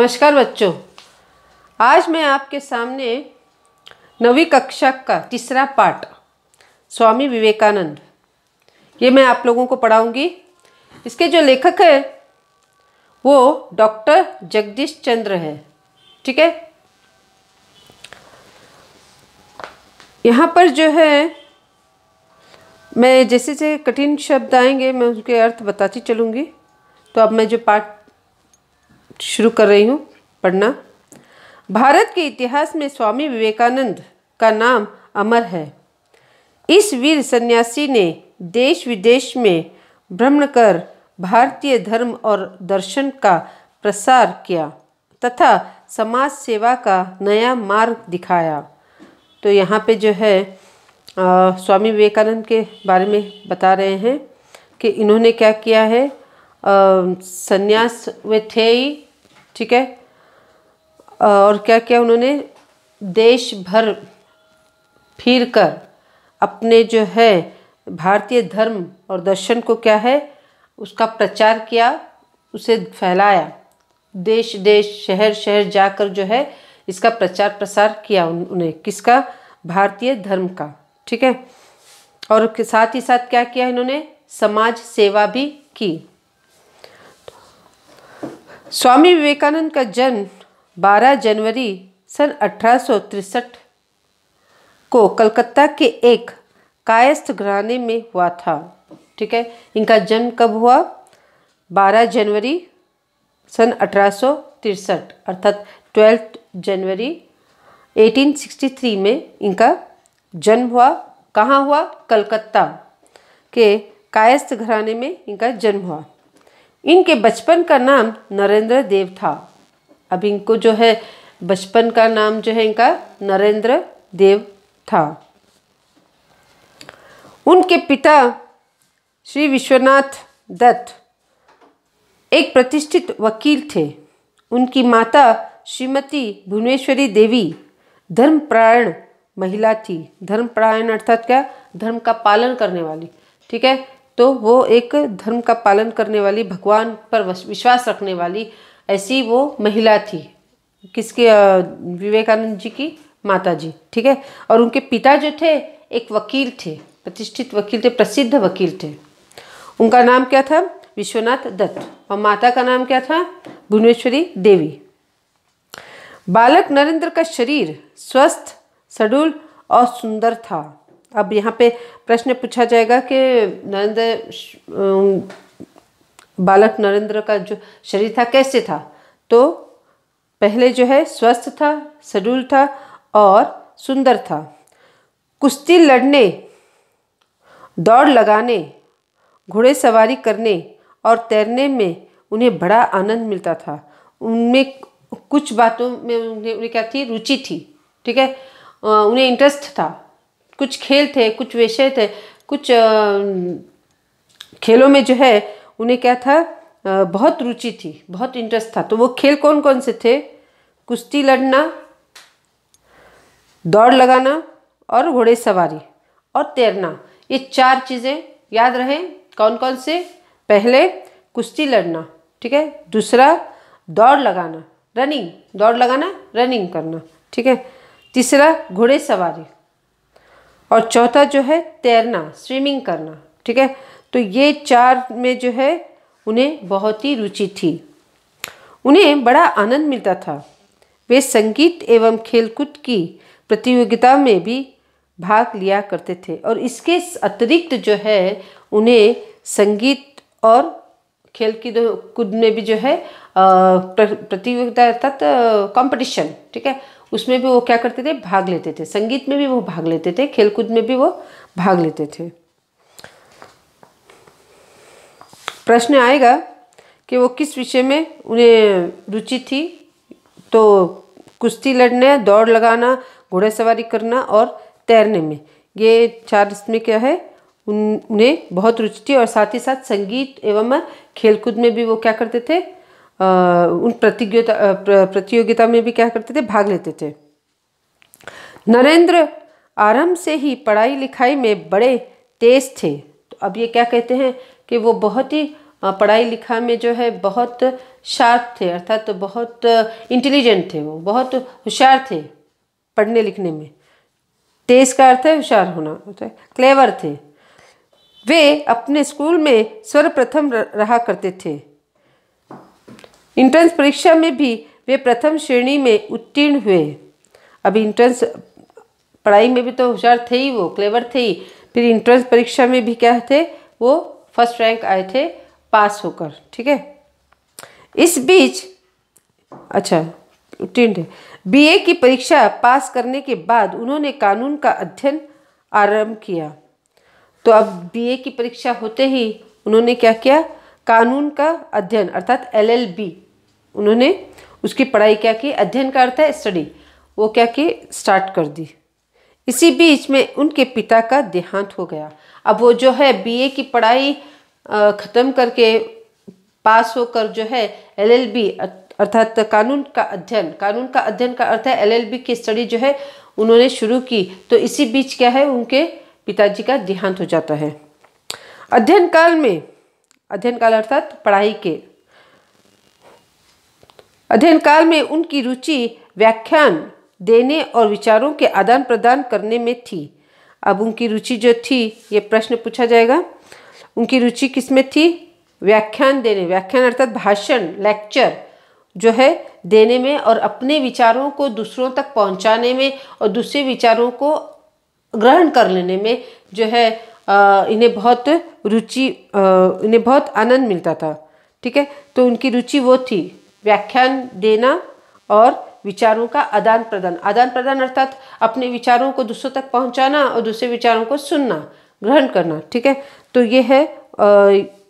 नमस्कार बच्चों, आज मैं आपके सामने 9वीं कक्षा का तीसरा पाठ स्वामी विवेकानंद ये मैं आप लोगों को पढ़ाऊंगी। इसके जो लेखक है वो डॉक्टर जगदीश चंद्र है। ठीक है, यहाँ पर जो है मैं जैसे जैसे कठिन शब्द आएंगे मैं उनके अर्थ बताती चलूँगी। तो अब मैं जो पाठ शुरू कर रही हूँ पढ़ना। भारत के इतिहास में स्वामी विवेकानंद का नाम अमर है। इस वीर सन्यासी ने देश विदेश में भ्रमण कर भारतीय धर्म और दर्शन का प्रसार किया तथा समाज सेवा का नया मार्ग दिखाया। तो यहाँ पे जो है स्वामी विवेकानंद के बारे में बता रहे हैं कि इन्होंने क्या किया है। सन्यास वे थे ही, ठीक है, और क्या किया उन्होंने, देश भर फिर कर अपने जो है भारतीय धर्म और दर्शन को क्या है उसका प्रचार किया, उसे फैलाया। देश देश शहर शहर जाकर जो है इसका प्रचार प्रसार किया उन्हें, किसका, भारतीय धर्म का। ठीक है, और साथ ही साथ क्या किया इन्होंने, समाज सेवा भी की। स्वामी विवेकानंद का जन्म 12 जनवरी सन 1863 को कलकत्ता के एक कायस्थ घराने में हुआ था। ठीक है, इनका जन्म कब हुआ, 12 जनवरी सन 1863 अर्थात 12 जनवरी 1863 में इनका जन्म हुआ। कहाँ हुआ, कलकत्ता के कायस्थ घराने में इनका जन्म हुआ। इनके बचपन का नाम नरेंद्र देव था। अब इनको जो है बचपन का नाम जो है इनका नरेंद्र देव था। उनके पिता श्री विश्वनाथ दत्त एक प्रतिष्ठित वकील थे। उनकी माता श्रीमती भुवनेश्वरी देवी धर्मपरायण महिला थी। धर्मपरायण अर्थात क्या, धर्म का पालन करने वाली। ठीक है, तो वो एक धर्म का पालन करने वाली, भगवान पर विश्वास रखने वाली ऐसी वो महिला थी। किसके, विवेकानंद जी की माता जी। ठीक है, और उनके पिता जो थे एक वकील थे, प्रतिष्ठित वकील थे, प्रसिद्ध वकील थे। उनका नाम क्या था, विश्वनाथ दत्त, और माता का नाम क्या था, भुवनेश्वरी देवी। बालक नरेंद्र का शरीर स्वस्थ, सडूल और सुंदर था। अब यहाँ पे प्रश्न पूछा जाएगा कि बालक नरेंद्र का जो शरीर था कैसे था। तो पहले जो है स्वस्थ था, सडूल था और सुंदर था। कुश्ती लड़ने, दौड़ लगाने, घोड़ेसवारी करने और तैरने में उन्हें बड़ा आनंद मिलता था। उनमें कुछ बातों में उन्हें क्या थी, रुचि थी। ठीक है, उन्हें इंटरेस्ट था। कुछ खेल थे, कुछ विषय थे, कुछ खेलों में जो है उन्हें क्या था, बहुत रुचि थी, बहुत इंटरेस्ट था। तो वो खेल कौन कौन से थे, कुश्ती लड़ना, दौड़ लगाना और घोड़े सवारी और तैरना। ये 4 चीज़ें याद रहें। कौन कौन से, पहले कुश्ती लड़ना, ठीक है, दूसरा दौड़ लगाना, रनिंग, दौड़ लगाना, रनिंग करना, ठीक है, तीसरा घोड़े सवारी और चौथा जो है तैरना, स्विमिंग करना। ठीक है, तो ये 4 में जो है उन्हें बहुत ही रुचि थी। उन्हें बड़ा आनंद मिलता था। वे संगीत एवं खेलकूद की प्रतियोगिता में भी भाग लिया करते थे और इसके अतिरिक्त जो है उन्हें संगीत और खेल कूद में भी जो है प्रतियोगिता अर्थात कंपटीशन, ठीक है, उसमें भी वो क्या करते थे, भाग लेते थे। संगीत में भी वो भाग लेते थे, खेलकूद में भी वो भाग लेते थे। प्रश्न आएगा कि वो किस विषय में उन्हें रुचि थी। तो कुश्ती लड़ने, दौड़ लगाना, घोड़ेसवारी करना और तैरने में, ये 4 इसमें क्या है, उन्हें बहुत रुचि थी। और साथ ही साथ संगीत एवं खेलकूद में भी वो क्या करते थे, उन प्रतियोगिता में भी क्या करते थे, भाग लेते थे। नरेंद्र आरंभ से ही पढ़ाई लिखाई में बड़े तेज थे। तो अब ये क्या कहते हैं कि वो बहुत ही पढ़ाई लिखा में जो है बहुत शार्प थे, अर्थात तो बहुत इंटेलिजेंट थे, वो बहुत होशियार थे पढ़ने लिखने में। तेज का अर्थ है होशियार होना, होता है क्लेवर थे। वे अपने स्कूल में सर्वप्रथम रहा करते थे। एंट्रेंस परीक्षा में भी वे प्रथम श्रेणी में उत्तीर्ण हुए। अभी एंट्रेंस पढ़ाई में भी तो होशियार थे ही, वो क्लेवर थे ही, फिर एंट्रेंस परीक्षा में भी क्या थे, वो फर्स्ट रैंक आए थे पास होकर। ठीक है, इस बीच अच्छा उत्तीर्ण बीए की परीक्षा पास करने के बाद उन्होंने कानून का अध्ययन आरंभ किया। तो अब बीए की परीक्षा होते ही उन्होंने क्या किया, कानून का अध्ययन अर्थात एलएलबी, उन्होंने उसकी पढ़ाई क्या की, अध्ययन का अर्थ है स्टडी, वो क्या की स्टार्ट कर दी। इसी बीच में उनके पिता का देहांत हो गया। अब वो जो है बीए की पढ़ाई ख़त्म करके पास होकर जो है एलएलबी अर्थात कानून का अध्ययन का अर्थ है एलएलबी की स्टडी जो है उन्होंने शुरू की। तो इसी बीच क्या है, उनके पिताजी का देहांत हो जाता है। अध्ययन काल अर्थात पढ़ाई के अध्ययन काल में उनकी रुचि व्याख्यान देने और विचारों के आदान प्रदान करने में थी। अब उनकी रुचि जो थी, ये प्रश्न पूछा जाएगा, उनकी रुचि किस में थी, व्याख्यान देने, व्याख्यान अर्थात भाषण, लेक्चर जो है देने में और अपने विचारों को दूसरों तक पहुंचाने में और दूसरे विचारों को ग्रहण कर लेने में जो है इन्हें बहुत आनंद मिलता था। ठीक है, तो उनकी रुचि वो थी व्याख्यान देना और विचारों का आदान प्रदान अर्थात अपने विचारों को दूसरों तक पहुंचाना और दूसरे विचारों को सुनना, ग्रहण करना। ठीक है, तो ये है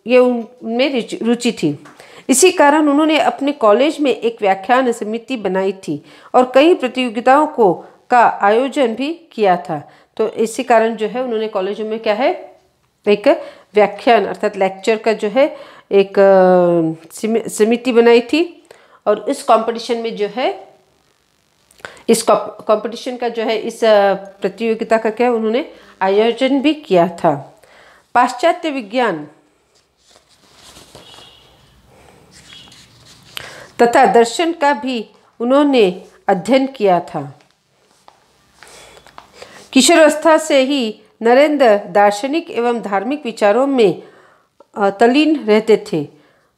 ये उनमें रुचि थी। इसी कारण उन्होंने अपने कॉलेज में एक व्याख्यान समिति बनाई थी और कई प्रतियोगिताओं का आयोजन भी किया था। तो इसी कारण जो है उन्होंने कॉलेजों में क्या है, एक व्याख्यान अर्थात लेक्चर का जो है एक समिति बनाई थी और इस कंपटीशन में जो है, इस कंपटीशन का जो है, इस प्रतियोगिता का क्या उन्होंने आयोजन भी किया था। पाश्चात्य विज्ञान तथा दर्शन का भी उन्होंने अध्ययन किया था। किशोरावस्था से ही नरेंद्र दार्शनिक एवं धार्मिक विचारों में तल्लीन रहते थे।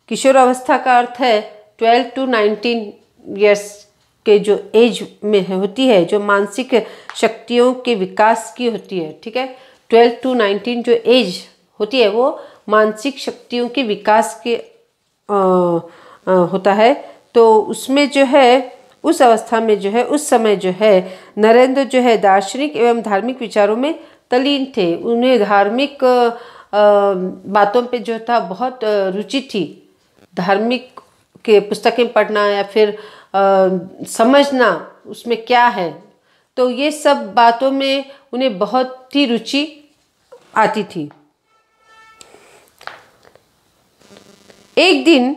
किशोरावस्था का अर्थ है 12 to 19 ईयर्स के जो एज में होती है, जो मानसिक शक्तियों के विकास की होती है। ठीक है, 12 to 19 जो एज होती है वो मानसिक शक्तियों के विकास के होता है। तो उसमें जो है, उस अवस्था में जो है, उस समय जो है नरेंद्र जो है दार्शनिक एवं धार्मिक विचारों में तल्लीन थे। उन्हें धार्मिक बातों पे जो था बहुत रुचि थी। धार्मिक के पुस्तकें पढ़ना या फिर समझना उसमें क्या है, तो ये सब बातों में उन्हें बहुत ही रुचि आती थी। एक दिन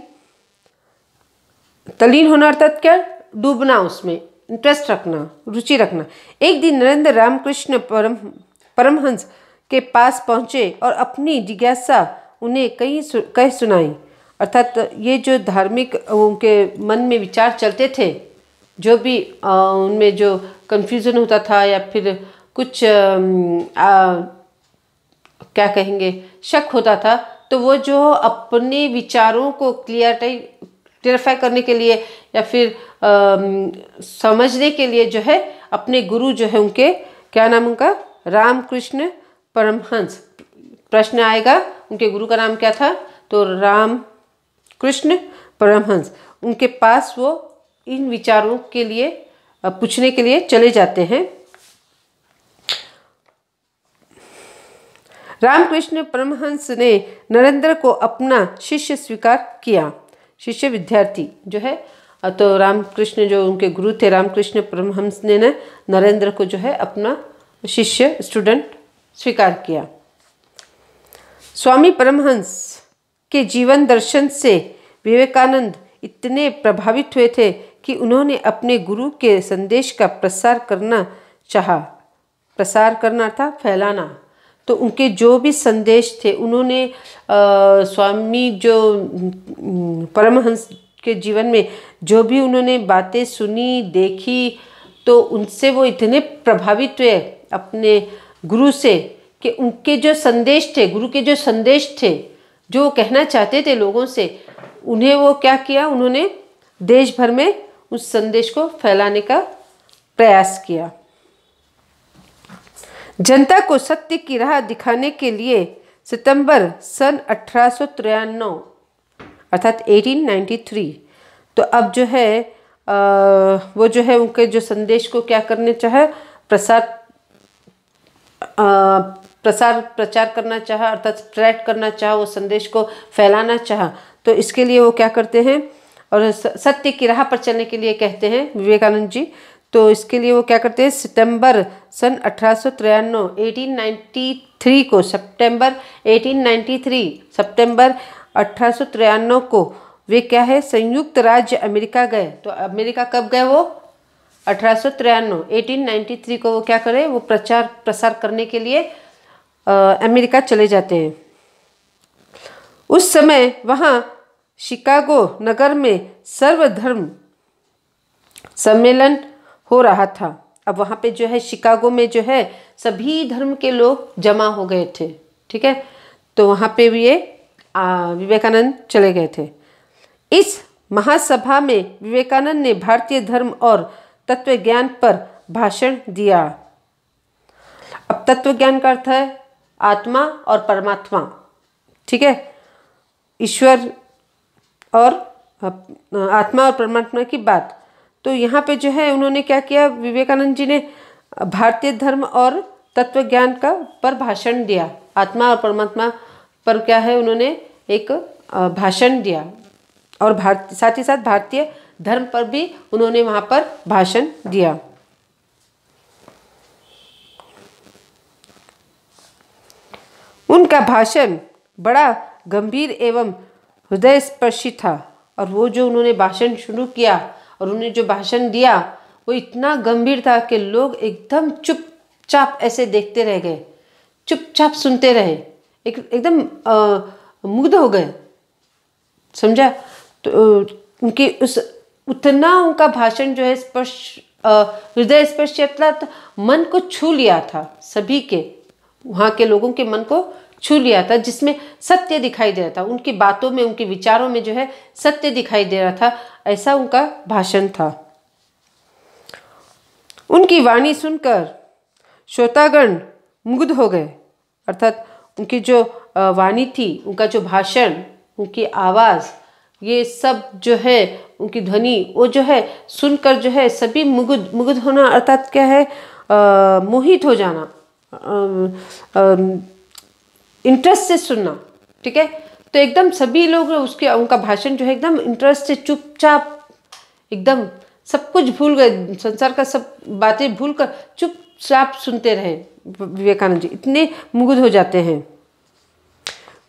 तल्लीन होना अर्थात क्या, डूबना, उसमें इंटरेस्ट रखना, रुचि रखना। एक दिन नरेंद्र रामकृष्ण परमहंस के पास पहुँचे और अपनी जिज्ञासा उन्हें कह सुनाई। अर्थात ये जो धार्मिक उनके मन में विचार चलते थे, जो भी उनमें जो कन्फ्यूज़न होता था या फिर कुछ क्या कहेंगे, शक होता था, तो वो जो अपने विचारों को क्लियरफाई करने के लिए या फिर समझने के लिए जो है अपने गुरु जो है उनके, क्या नाम उनका, रामकृष्ण परमहंस। प्रश्न आएगा उनके गुरु का नाम क्या था, तो रामकृष्ण परमहंस। उनके पास वो इन विचारों के लिए पूछने के लिए चले जाते हैं। रामकृष्ण परमहंस ने नरेंद्र को अपना शिष्य स्वीकार किया। शिष्य विद्यार्थी जो है, तो रामकृष्ण जो उनके गुरु थे रामकृष्ण परमहंस ने नरेंद्र को जो है अपना शिष्य स्टूडेंट स्वीकार किया। स्वामी परमहंस के जीवन दर्शन से विवेकानंद इतने प्रभावित हुए थे कि उन्होंने अपने गुरु के संदेश का प्रसार करना चाहा। प्रसार करना था फैलाना, तो उनके जो भी संदेश थे उन्होंने स्वामी जो परमहंस के जीवन में जो भी उन्होंने बातें सुनी देखी, तो उनसे वो इतने प्रभावित हुए अपने गुरु से कि उनके जो संदेश थे, गुरु के जो संदेश थे, जो कहना चाहते थे लोगों से, उन्हें वो क्या किया, उन्होंने देश भर में उस संदेश को फैलाने का प्रयास किया। जनता को सत्य की राह दिखाने के लिए सितंबर सन 1893 अर्थात 1893, तो अब जो है वो जो है उनके जो संदेश को क्या करने चाहे, प्रचार करना चाहा, अर्थात स्प्रेड करना चाहा, वो संदेश को फैलाना चाहा। तो इसके लिए वो क्या करते हैं, और सत्य की राह पर चलने के लिए कहते हैं विवेकानंद जी। तो इसके लिए वो क्या करते हैं, सितंबर सन 1893 को, सितंबर 1893 को वे क्या है, संयुक्त राज्य अमेरिका गए। तो अमेरिका कब गए वो, 1893 को वो क्या करे, वो प्रसार करने के लिए अमेरिका चले जाते हैं। उस समय वहाँ शिकागो नगर में सर्वधर्म सम्मेलन हो रहा था। अब वहाँ पे जो है शिकागो में जो है सभी धर्म के लोग जमा हो गए थे, ठीक है। तो वहाँ पे भी ये विवेकानंद चले गए थे। इस महासभा में विवेकानंद ने भारतीय धर्म और तत्व ज्ञान पर भाषण दिया। अब तत्व ज्ञान का अर्थ है आत्मा और परमात्मा, ठीक है, ईश्वर और आत्मा और परमात्मा की बात। तो यहाँ पे जो है उन्होंने क्या किया, विवेकानंद जी ने भारतीय धर्म और तत्व ज्ञान का पर भाषण दिया। आत्मा और परमात्मा पर क्या है, उन्होंने एक भाषण दिया, और साथ ही साथ भारतीय धर्म पर भी उन्होंने वहाँ पर भाषण दिया। उनका भाषण बड़ा गंभीर एवं हृदयस्पर्शी था, और वो जो उन्होंने भाषण शुरू किया और उन्होंने जो भाषण दिया वो इतना गंभीर था कि लोग एकदम चुपचाप ऐसे देखते रह गए, चुपचाप सुनते रहे, एकदम मुग्ध हो गए, समझा। तो उनकी उतना उनका भाषण जो है हृदय स्पर्शी, मन को छू लिया था, सभी के वहाँ के लोगों के मन को छू लिया था, जिसमें सत्य दिखाई दे रहा था, उनकी बातों में, उनके विचारों में जो है सत्य दिखाई दे रहा था, ऐसा उनका भाषण था। उनकी वाणी सुनकर श्रोतागण मुग्ध हो गए, अर्थात उनकी जो वाणी थी, उनका जो भाषण, उनकी आवाज़, ये सब जो है उनकी ध्वनि, वो जो है सुनकर जो है सभी मुग्ध होना, अर्थात क्या है, मोहित हो जाना, इंटरेस्ट से सुनना, ठीक है। तो एकदम सभी लोग उनका भाषण जो है एकदम इंटरेस्ट से, चुपचाप, एकदम सब कुछ भूल गए, संसार का सब बातें भूलकर चुपचाप सुनते रहे। विवेकानंद जी इतने मुग्ध हो जाते हैं।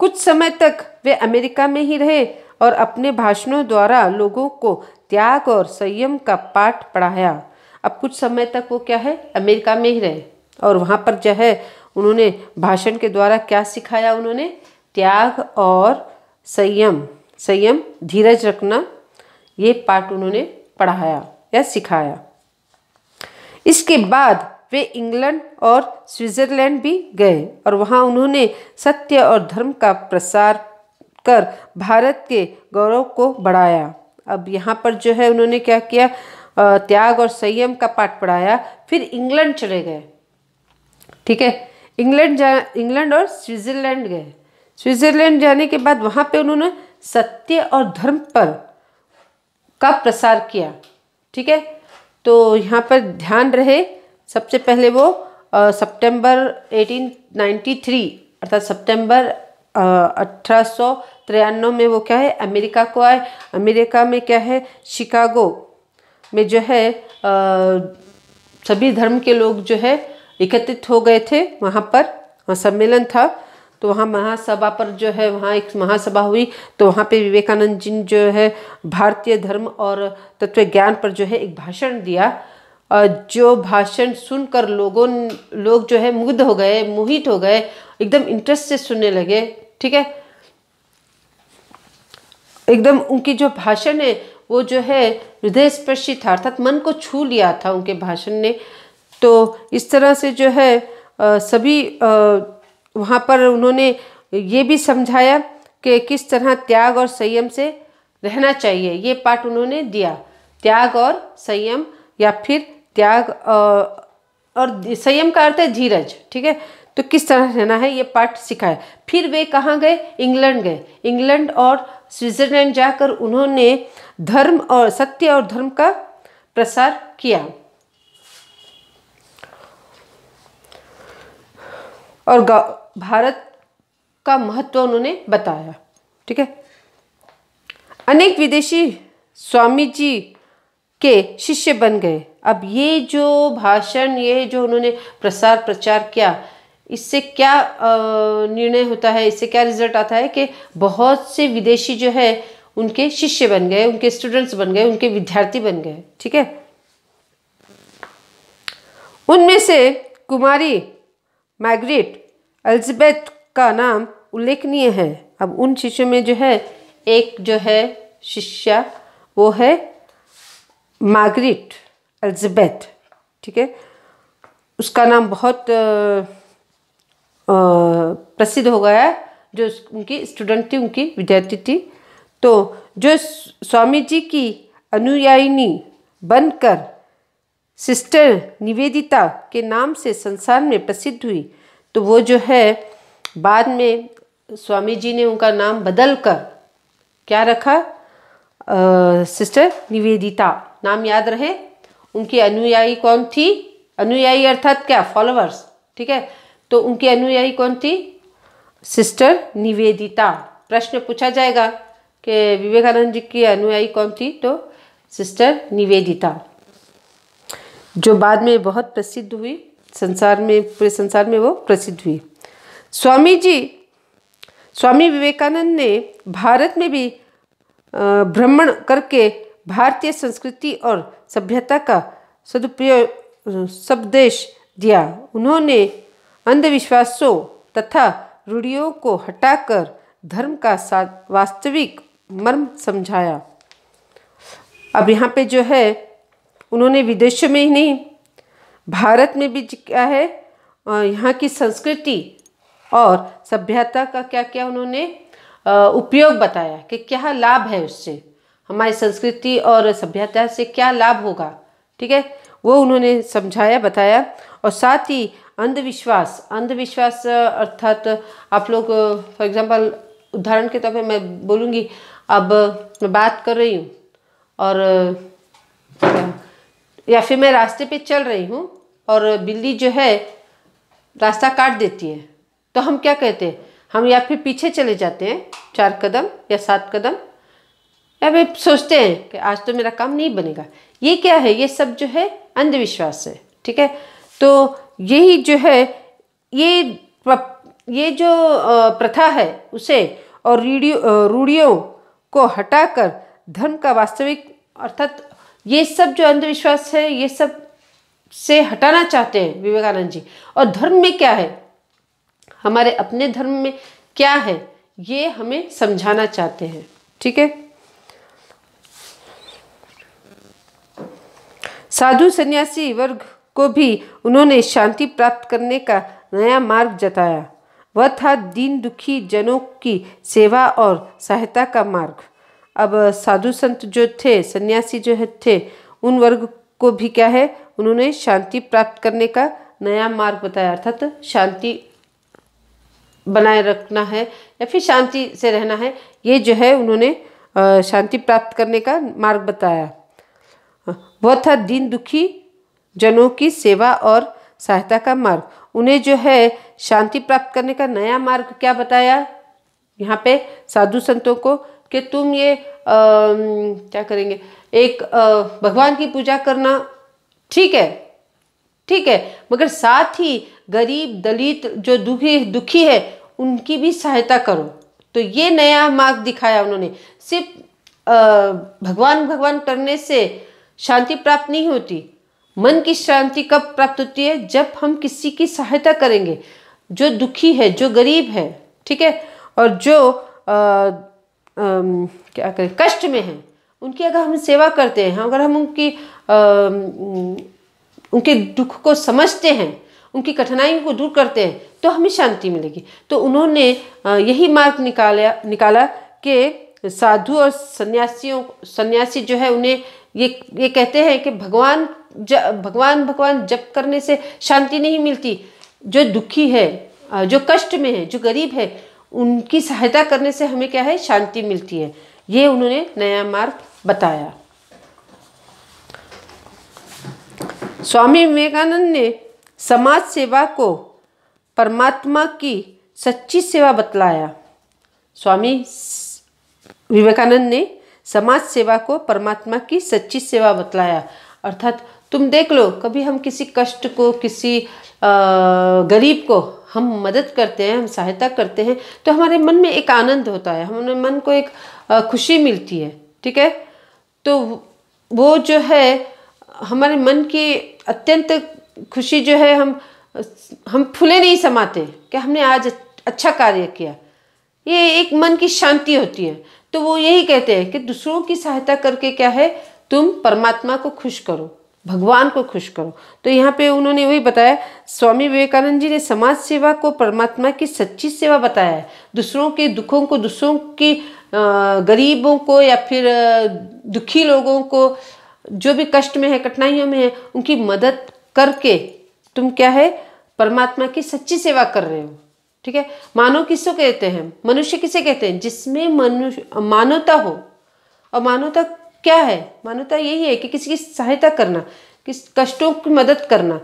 कुछ समय तक वे अमेरिका में ही रहे और अपने भाषणों द्वारा लोगों को त्याग और संयम का पाठ पढ़ाया। अब कुछ समय तक वो क्या है, अमेरिका में ही रहे, और वहाँ पर जो है उन्होंने भाषण के द्वारा क्या सिखाया, उन्होंने त्याग और संयम, धीरज रखना, ये पाठ उन्होंने पढ़ाया या सिखाया। इसके बाद वे इंग्लैंड और स्विट्जरलैंड भी गए, और वहाँ उन्होंने सत्य और धर्म का प्रसार कर भारत के गौरव को बढ़ाया। अब यहाँ पर जो है उन्होंने क्या किया, त्याग और संयम का पाठ पढ़ाया। फिर इंग्लैंड चले गए, ठीक है, इंग्लैंड और स्विट्जरलैंड गए। स्विट्जरलैंड जाने के बाद वहाँ पे उन्होंने सत्य और धर्म पर का प्रसार किया, ठीक है। तो यहाँ पर ध्यान रहे, सबसे पहले वो सितंबर 1893 अर्थात सितंबर 1893 में वो क्या है, अमेरिका को आए। अमेरिका में क्या है, शिकागो में जो है सभी धर्म के लोग जो है एकत्रित हो गए थे, वहाँ पर सम्मेलन था। तो वहाँ महासभा पर जो है, वहाँ एक महासभा हुई, तो वहाँ पे विवेकानंद जी जो है भारतीय धर्म और तत्व ज्ञान पर जो है एक भाषण दिया। जो भाषण सुनकर लोग जो है मुग्ध हो गए, मोहित हो गए, एकदम इंटरेस्ट से सुनने लगे। ठीक है, एकदम उनकी जो भाषण है वो जो है हृदय स्पर्शी था, अर्थात मन को छू लिया था उनके भाषण ने। तो इस तरह से जो है सभी वहाँ पर उन्होंने ये भी समझाया कि किस तरह त्याग और संयम से रहना चाहिए। ये पाठ उन्होंने दिया, त्याग और संयम, या फिर त्याग और संयम का अर्थ है धीरज। ठीक है, तो किस तरह रहना है ये पाठ सिखाया। फिर वे कहाँ गए? इंग्लैंड गए। इंग्लैंड और स्विट्जरलैंड जाकर उन्होंने धर्म और सत्य और धर्म का प्रसार किया और भारत का महत्व उन्होंने बताया। ठीक है, अनेक विदेशी स्वामी जी के शिष्य बन गए। अब ये जो भाषण, ये जो उन्होंने प्रसार प्रचार किया, इससे क्या निर्णय होता है, इससे क्या रिजल्ट आता है कि बहुत से विदेशी जो है उनके शिष्य बन गए, उनके स्टूडेंट्स बन गए, उनके विद्यार्थी बन गए। ठीक है, उनमें से कुमारी मार्गरेट एलिजाबेथ का नाम उल्लेखनीय है। अब उन शिष्यों में जो है एक जो है शिष्या वो है मार्गरेट एलिजाबेथ। ठीक है, उसका नाम बहुत प्रसिद्ध हो गया, जो उनकी स्टूडेंट थी, उनकी विद्यार्थी थी। तो जो स्वामी जी की अनुयायिनी बनकर सिस्टर निवेदिता के नाम से संसार में प्रसिद्ध हुई, तो वो जो है बाद में स्वामी जी ने उनका नाम बदल कर क्या रखा? सिस्टर निवेदिता नाम याद रहे। उनकी अनुयायी कौन थी? अनुयायी अर्थात क्या? फॉलोअर्स। ठीक है, तो उनकी अनुयायी कौन थी? सिस्टर निवेदिता। प्रश्न पूछा जाएगा कि विवेकानंद जी की अनुयायी कौन थी, तो सिस्टर निवेदिता, जो बाद में बहुत प्रसिद्ध हुई संसार में, पूरे संसार में वो प्रसिद्ध हुई। स्वामी विवेकानंद ने भारत में भी भ्रमण करके भारतीय संस्कृति और सभ्यता का सदुपयोग संदेश दिया। उन्होंने अंधविश्वासों तथा रूढ़ियों को हटाकर धर्म का वास्तविक मर्म समझाया। अब यहाँ पे जो है उन्होंने विदेशों में ही नहीं, भारत में भी क्या है, यहाँ की संस्कृति और सभ्यता का क्या क्या उन्होंने उपयोग बताया कि क्या लाभ है उससे, हमारी संस्कृति और सभ्यता से क्या लाभ होगा। ठीक है, वो उन्होंने समझाया, बताया। और साथ ही अंधविश्वास अर्थात आप लोग फॉर एग्जांपल उदाहरण के तौर पे मैं बोलूँगी, अब मैं बात कर रही हूँ और या फिर मैं रास्ते पे चल रही हूँ और बिल्ली जो है रास्ता काट देती है, तो हम क्या कहते हैं? हम या फिर पीछे चले जाते हैं 4 कदम या 7 कदम, या फिर सोचते हैं कि आज तो मेरा काम नहीं बनेगा। ये क्या है? ये सब जो है अंधविश्वास है। ठीक है, तो यही जो है ये जो प्रथा है उसे और रूढ़ियों को हटाकर धर्म का वास्तविक, अर्थात ये सब जो अंधविश्वास है ये सब से हटाना चाहते हैं विवेकानंद जी। और धर्म में क्या है, हमारे अपने धर्म में क्या है, ये हमें समझाना चाहते हैं। ठीक है, साधु सन्यासी वर्ग को भी उन्होंने शांति प्राप्त करने का नया मार्ग जताया। वह था दीन दुखी जनों की सेवा और सहायता का मार्ग। अब साधु संत जो थे, सन्यासी जो थे, उन वर्ग को भी क्या है, उन्होंने शांति प्राप्त करने का नया मार्ग बताया, अर्थात शांति बनाए रखना है या फिर शांति से रहना है, ये जो है उन्होंने शांति प्राप्त करने का मार्ग बताया। वह था दीन दुखी जनों की सेवा और सहायता का मार्ग। उन्हें जो है शांति प्राप्त करने का नया मार्ग क्या बताया यहाँ पे साधु संतों को, कि तुम ये क्या करेंगे, एक भगवान की पूजा करना ठीक है, मगर साथ ही गरीब दलित जो दुखी है उनकी भी सहायता करो। तो ये नया मार्ग दिखाया उन्होंने। सिर्फ भगवान करने से शांति प्राप्त नहीं होती, मन की शांति कब प्राप्त होती है? जब हम किसी की सहायता करेंगे, जो दुखी है, जो गरीब है, ठीक है, और जो क्या करें, कष्ट में है, उनकी अगर हम सेवा करते हैं, अगर हम उनके दुख को समझते हैं, उनकी कठिनाइयों को दूर करते हैं, तो हमें शांति मिलेगी। तो उन्होंने यही मार्ग निकाला कि साधु और सन्यासी जो है, उन्हें ये कहते हैं कि भगवान भगवान जप करने से शांति नहीं मिलती। जो दुखी है, जो कष्ट में है, जो गरीब है, उनकी सहायता करने से हमें क्या है, शांति मिलती है। ये उन्होंने नया मार्ग बताया। स्वामी विवेकानंद ने समाज सेवा को परमात्मा की सच्ची सेवा बतलाया। स्वामी विवेकानंद ने समाज सेवा को परमात्मा की सच्ची सेवा बतलाया। अर्थात तुम देख लो, कभी हम किसी कष्ट को, किसी गरीब को हम मदद करते हैं, हम सहायता करते हैं, तो हमारे मन में एक आनंद होता है, हमारे मन को एक खुशी मिलती है, ठीक है। तो वो जो है हमारे मन की अत्यंत खुशी जो है, हम फूले नहीं समाते कि हमने आज अच्छा कार्य किया। ये एक मन की शांति होती है। तो वो यही कहते हैं कि दूसरों की सहायता करके क्या है, तुम परमात्मा को खुश करो, भगवान को खुश करो। तो यहाँ पे उन्होंने वही बताया, स्वामी विवेकानंद जी ने समाज सेवा को परमात्मा की सच्ची सेवा बताया है। दूसरों के दुखों को, दूसरों की गरीबों को या फिर दुखी लोगों को, जो भी कष्ट में है, कठिनाइयों में है, उनकी मदद करके तुम क्या है, परमात्मा की सच्ची सेवा कर रहे हो, ठीक है। मानव किसको कहते हैं? मनुष्य किसे कहते हैं? जिसमें मानवता हो। और मानवता क्या है? मानवता यही है कि किसी की सहायता करना, किस कष्टों की मदद करना,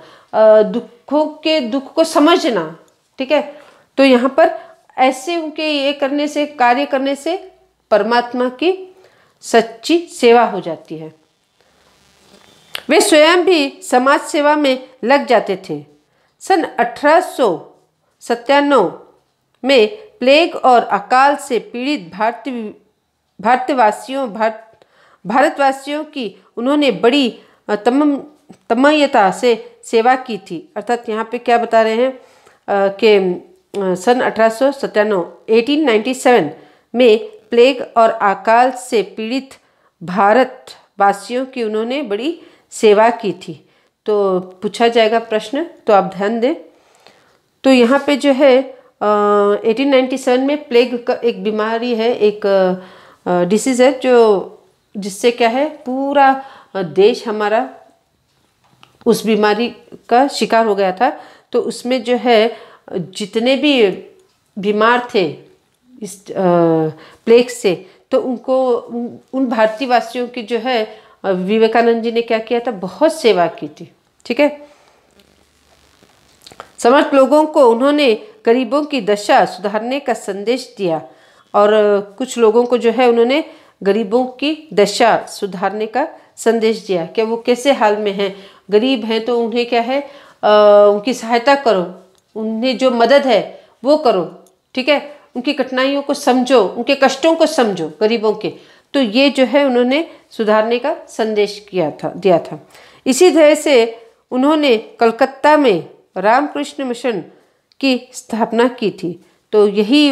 दुखों के दुख को समझना, ठीक है। तो यहाँ पर ऐसे उनके ये करने से, कार्य करने से परमात्मा की सच्ची सेवा हो जाती है। वे स्वयं भी समाज सेवा में लग जाते थे। सन 1897 में प्लेग और अकाल से पीड़ित भारतवासियों की उन्होंने बड़ी तन्मयता से सेवा की थी। अर्थात यहाँ पे क्या बता रहे हैं कि सन 1897 में प्लेग और अकाल से पीड़ित भारतवासियों की उन्होंने बड़ी सेवा की थी। तो पूछा जाएगा प्रश्न, तो आप ध्यान दें। तो यहाँ पे जो है 1897 में प्लेग का एक बीमारी है, एक डिसीज़ है, जिससे क्या है, पूरा देश हमारा उस बीमारी का शिकार हो गया था। तो उसमें जो है जितने भी बीमार थे इस प्लेग से, तो उनको, उन भारतीय वासियों की जो है विवेकानंद जी ने क्या किया था, बहुत सेवा की थी, ठीक है। समर्थ लोगों को उन्होंने गरीबों की दशा सुधारने का संदेश दिया। और कुछ लोगों को जो है उन्होंने गरीबों की दशा सुधारने का संदेश दिया कि वो कैसे हाल में हैं, गरीब हैं, तो उन्हें क्या है, उनकी सहायता करो, उन्हें जो मदद है वो करो, ठीक है। उनकी कठिनाइयों को समझो, उनके कष्टों को समझो, गरीबों के। तो ये जो है उन्होंने सुधारने का संदेश दिया था। इसी तरह से उन्होंने कलकत्ता में रामकृष्ण मिशन की स्थापना की थी। तो यही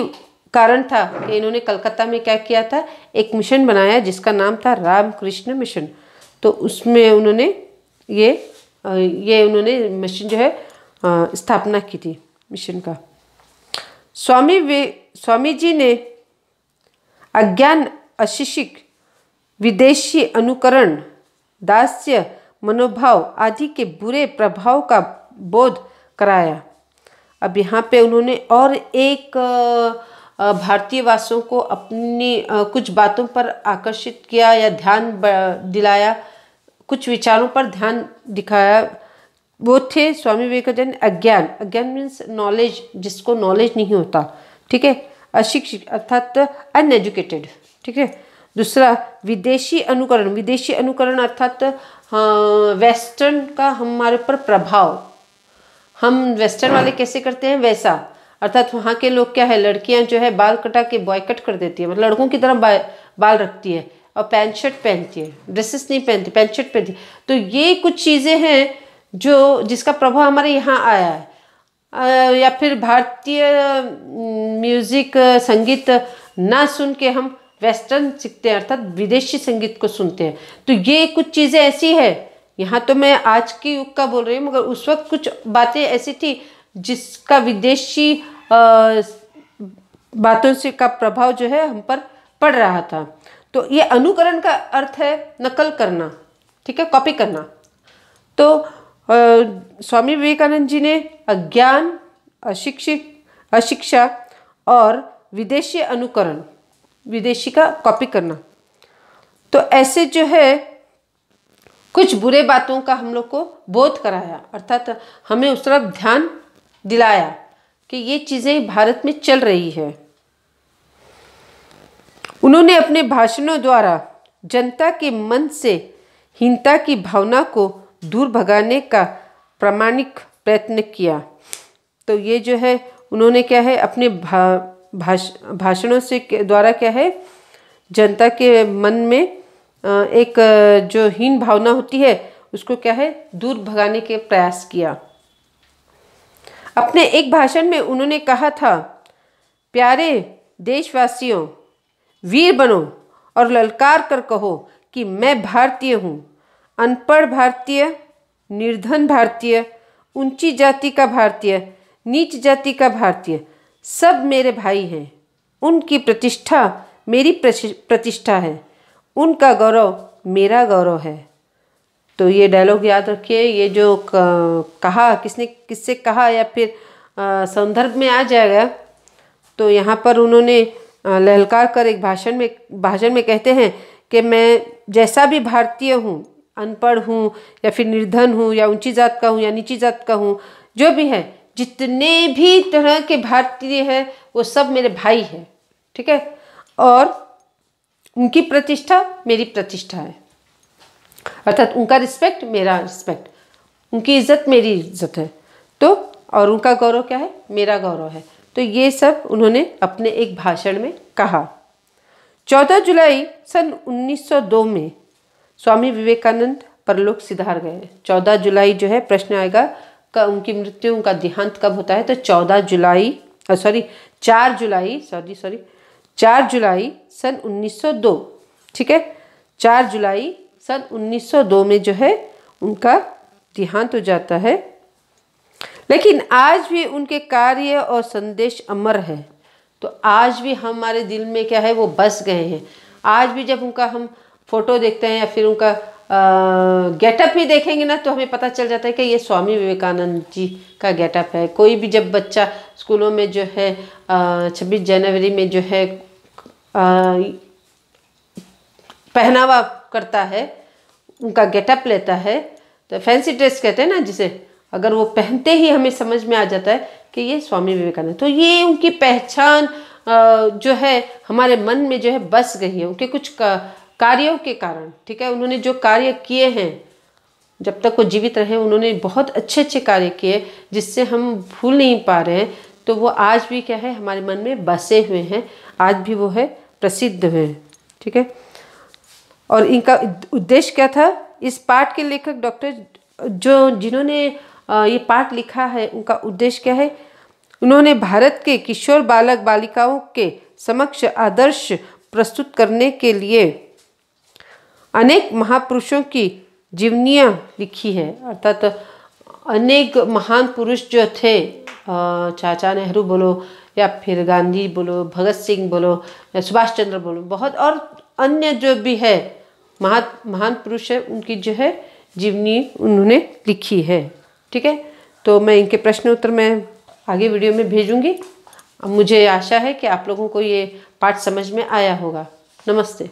कारण था कि इन्होंने कलकत्ता में क्या किया था, एक मिशन बनाया जिसका नाम था रामकृष्ण मिशन। तो उसमें उन्होंने ये उन्होंने मिशन जो है स्थापना की थी मिशन का। स्वामी जी ने अज्ञान, अशिक्षित, विदेशी अनुकरण, दास्य मनोभाव आदि के बुरे प्रभाव का बोध कराया। अब यहाँ पे उन्होंने और एक भारतीय वासियों को अपनी कुछ बातों पर आकर्षित किया या ध्यान दिलाया, कुछ विचारों पर ध्यान दिखाया। वो थे स्वामी विवेकानंद। अज्ञान मीन्स नॉलेज, जिसको नॉलेज नहीं होता, ठीक है। अशिक्षित अर्थात अनएजुकेटेड, ठीक है। दूसरा विदेशी अनुकरण अर्थात वेस्टर्न का हमारे ऊपर प्रभाव, हम वेस्टर्न वाले कैसे करते हैं वैसा। अर्थात वहाँ के लोग क्या है, लड़कियां जो है बाल कटा के बॉयकट कर देती है, मतलब लड़कों की तरह बाल रखती है, और पैंट शर्ट पहनती है, ड्रेसेस नहीं पहनती, पैंट शर्ट पहनती है। तो ये कुछ चीज़ें हैं जो जिसका प्रभाव हमारे यहाँ आया है। या फिर भारतीय म्यूज़िक संगीत ना सुन के हम वेस्टर्न सीखते हैं, अर्थात विदेशी संगीत को सुनते हैं। तो ये कुछ चीज़ें ऐसी है, यहाँ तो मैं आज के युग का बोल रही हूँ, मगर उस वक्त कुछ बातें ऐसी थी जिसका विदेशी बातों से का प्रभाव जो है हम पर पड़ रहा था। तो ये अनुकरण का अर्थ है नकल करना, ठीक है, कॉपी करना। तो स्वामी विवेकानंद जी ने अज्ञान, अशिक्षा और विदेशी अनुकरण, विदेशी का कॉपी करना, तो ऐसे जो है कुछ बुरे बातों का हम लोग को बोध कराया, अर्थात हमें उस तरफ ध्यान दिलाया कि ये चीज़ें भारत में चल रही है। उन्होंने अपने भाषणों द्वारा जनता के मन से हीनता की भावना को दूर भगाने का प्रामाणिक प्रयत्न किया। तो ये जो है उन्होंने क्या है अपने भाषणों से द्वारा क्या है जनता के मन में एक जो हीन भावना होती है उसको क्या है दूर भगाने के प्रयास किया। अपने एक भाषण में उन्होंने कहा था, प्यारे देशवासियों, वीर बनो और ललकार कर कहो कि मैं भारतीय हूँ, अनपढ़ भारतीय, निर्धन भारतीय, ऊंची जाति का भारतीय, नीच जाति का भारतीय, सब मेरे भाई हैं। उनकी प्रतिष्ठा मेरी प्रतिष्ठा है, उनका गौरव मेरा गौरव है। तो ये डायलॉग याद रखिए, ये जो कहा किसने किससे कहा या फिर संदर्भ में आ जाएगा। तो यहाँ पर उन्होंने ललकार कर एक भाषण में कहते हैं कि मैं जैसा भी भारतीय हूँ, अनपढ़ हूँ या फिर निर्धन हूँ या ऊंची जात का हूँ या नीची जात का हूँ, जो भी है, जितने भी तरह के भारतीय हैं वो सब मेरे भाई हैं, ठीक है, और उनकी प्रतिष्ठा मेरी प्रतिष्ठा है, अर्थात उनका रिस्पेक्ट मेरा रिस्पेक्ट, उनकी इज्जत मेरी इज्जत है, तो और उनका गौरव क्या है, मेरा गौरव है। तो ये सब उन्होंने अपने एक भाषण में कहा। 14 जुलाई सन 1902 में स्वामी विवेकानंद परलोक सिधार गए। 14 जुलाई जो है प्रश्न आएगा का उनकी मृत्यु, उनका देहांत कब होता है, तो 4 जुलाई सन 1902, ठीक है, 4 जुलाई सन 1902 में जो है उनका देहांत हो जाता है। लेकिन आज भी उनके कार्य और संदेश अमर है। तो आज भी हमारे दिल में क्या है वो बस गए हैं। आज भी जब उनका हम फोटो देखते हैं या फिर उनका गेटअप ही देखेंगे ना, तो हमें पता चल जाता है कि ये स्वामी विवेकानंद जी का गेटअप है। कोई भी जब बच्चा स्कूलों में जो है 26 जनवरी में जो है पहनावा करता है, उनका गेटअप लेता है, तो फैंसी ड्रेस कहते हैं ना जिसे, अगर वो पहनते ही हमें समझ में आ जाता है कि ये स्वामी विवेकानंद। तो ये उनकी पहचान जो है हमारे मन में जो है बस गई है, उनके कुछ कार्यों के कारण, ठीक है। उन्होंने जो कार्य किए हैं, जब तक वो जीवित रहे उन्होंने बहुत अच्छे अच्छे कार्य किए जिससे हम भूल नहीं पा रहे हैं। तो वो आज भी क्या है हमारे मन में बसे हुए हैं, आज भी वो है प्रसिद्ध हुए, ठीक है। और इनका उद्देश्य क्या था, इस पाठ के लेखक डॉक्टर जिन्होंने ये पाठ लिखा है, उनका उद्देश्य क्या है, उन्होंने भारत के किशोर बालक बालिकाओं के समक्ष आदर्श प्रस्तुत करने के लिए अनेक महापुरुषों की जीवनियाँ लिखी है। अर्थात अनेक महान पुरुष जो थे, चाचा नेहरू बोलो या फिर गांधी बोलो, भगत सिंह बोलो या सुभाष चंद्र बोलो, बहुत और अन्य जो भी है महान पुरुष है, उनकी जो है जीवनी उन्होंने लिखी है, ठीक है। तो मैं इनके प्रश्न उत्तर मैं आगे वीडियो में भेजूंगी। मुझे आशा है कि आप लोगों को ये पाठ समझ में आया होगा। नमस्ते।